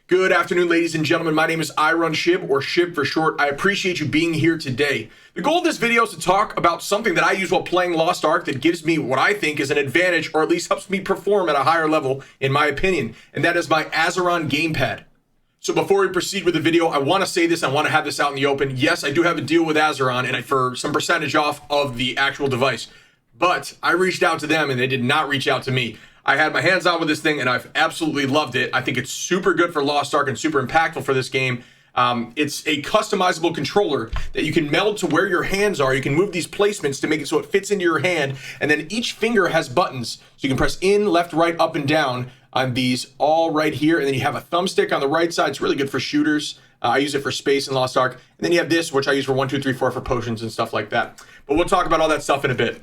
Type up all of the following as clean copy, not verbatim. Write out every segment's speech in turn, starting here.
Good afternoon, ladies and gentlemen. My name is Azeron Shib, or Shib for short. I appreciate you being here today. The goal of this video is to talk about something that I use while playing Lost Ark that gives me what I think is an advantage, or at least helps me perform at a higher level, in my opinion, and that is my Azeron Gamepad. So before we proceed with the video, I want to say this, I want to have this out in the open. Yes, I do have a deal with Azeron and for some percentage off of the actual device, but I reached out to them and they did not reach out to me. I had my hands on with this thing and I've absolutely loved it. I think it's super good for Lost Ark and super impactful for this game. It's a customizable controller that you can meld to where your hands are. You can move these placements to make it so it fits into your hand, and then each finger has buttons. So you can press in, left, right, up, and down on these all right here, and then you have a thumbstick on the right side. It's really good for shooters. I use it for space in Lost Ark. And then you have this, which I use for 1, 2, 3, 4 for potions and stuff like that. But we'll talk about all that stuff in a bit.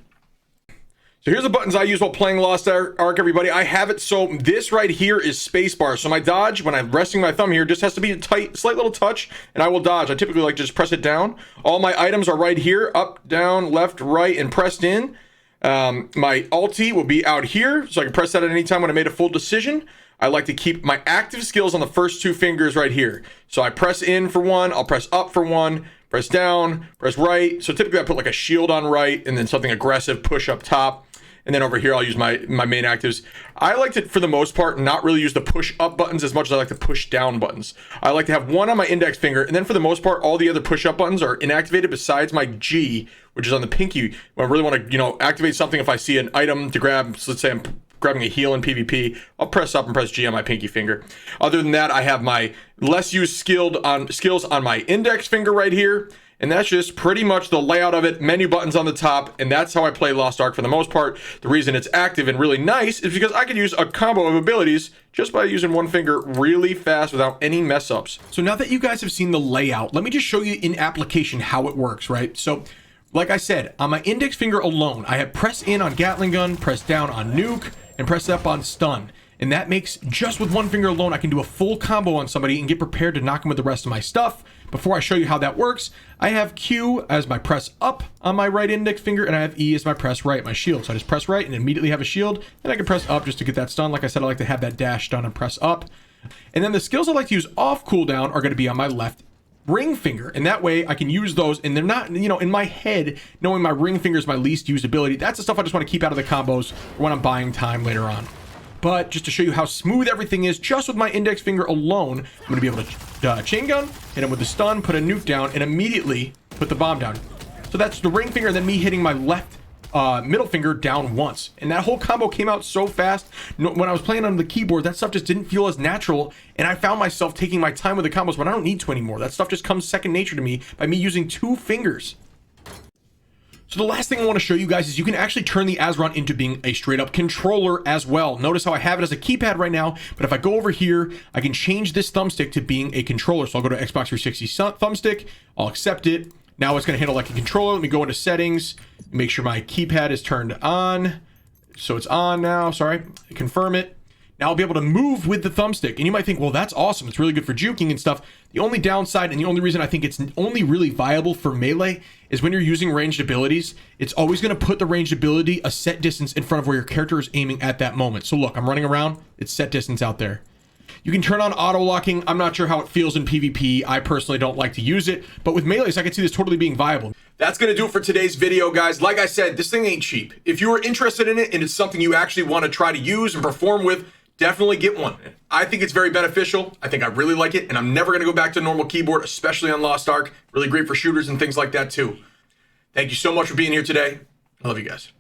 So here's the buttons I use while playing Lost Ark, everybody. I have it so this right here is spacebar. So my dodge, when I'm resting my thumb here, just has to be a tight, slight little touch, and I will dodge. I typically like to just press it down. All my items are right here, up, down, left, right, and pressed in. My ulti will be out here, so I can press that at any time when I made a full decision. I like to keep my active skills on the first 2 fingers right here. So I press in for 1, I'll press up for 1, press down, press right. So typically I put like a shield on right, and then something aggressive, push up top. And then over here, I'll use my main actives. I like to, for the most part, not really use the push up buttons as much as I like to push down buttons. I like to have 1 on my index finger, and then for the most part, all the other push up buttons are inactivated besides my G, which is on the pinky. When I really want to, activate something, if I see an item to grab, so let's say I'm grabbing a heal in PvP, I'll press up and press G on my pinky finger. Other than that, I have my less used skills on my index finger right here. And that's just pretty much the layout of it. Menu buttons on the top, and that's how I play Lost Ark for the most part. The reason it's active and really nice is because I can use a combo of abilities just by using 1 finger really fast without any mess ups. So now that you guys have seen the layout, let me just show you in application how it works, right? So like I said, on my index finger alone, I have press in on Gatling gun, press down on nuke, and press up on stun. And that makes, just with 1 finger alone, I can do a full combo on somebody and get prepared to knock them with the rest of my stuff. Before I show you how that works, I have Q as my press up on my right index finger, and I have E as my press right, my shield. So I just press right and immediately have a shield, and I can press up just to get that stun. Like I said, I like to have that dash stun and press up. And then the skills I like to use off cooldown are going to be on my left ring finger, and that way I can use those, and they're not, in my head, knowing my ring finger is my least used ability, that's the stuff I just want to keep out of the combos when I'm buying time later on. But just to show you how smooth everything is, just with my index finger alone, I'm going to be able to chain gun, hit him with the stun, put a nuke down, and immediately put the bomb down. So that's the ring finger, and then me hitting my left middle finger down once. And that whole combo came out so fast. When I was playing on the keyboard, that stuff just didn't feel as natural, and I found myself taking my time with the combos, but I don't need to anymore. That stuff just comes second nature to me by me using 2 fingers. So the last thing I want to show you guys is you can actually turn the Azeron into being a straight up controller as well. Notice how I have it as a keypad right now, but if I go over here, I can change this thumbstick to being a controller. So I'll go to Xbox 360 thumbstick, I'll accept it. Now it's going to handle like a controller. Let me go into settings, make sure my keypad is turned on. So it's on now, sorry, confirm it. Now I'll be able to move with the thumbstick. And you might think, well, that's awesome. It's really good for juking and stuff. The only downside, and the only reason I think it's only really viable for melee, is when you're using ranged abilities, it's always going to put the ranged ability a set distance in front of where your character is aiming at that moment. So look, I'm running around, it's set distance out there. You can turn on auto locking. I'm not sure how it feels in PvP. I personally don't like to use it, but with melees, I can see this totally being viable. That's going to do it for today's video, guys. Like I said, this thing ain't cheap. If you are interested in it and it's something you actually want to try to use and perform with, definitely get one. I think it's very beneficial. I think I really like it, and I'm never going to go back to a normal keyboard, especially on Lost Ark. Really great for shooters and things like that too. Thank you so much for being here today. I love you guys.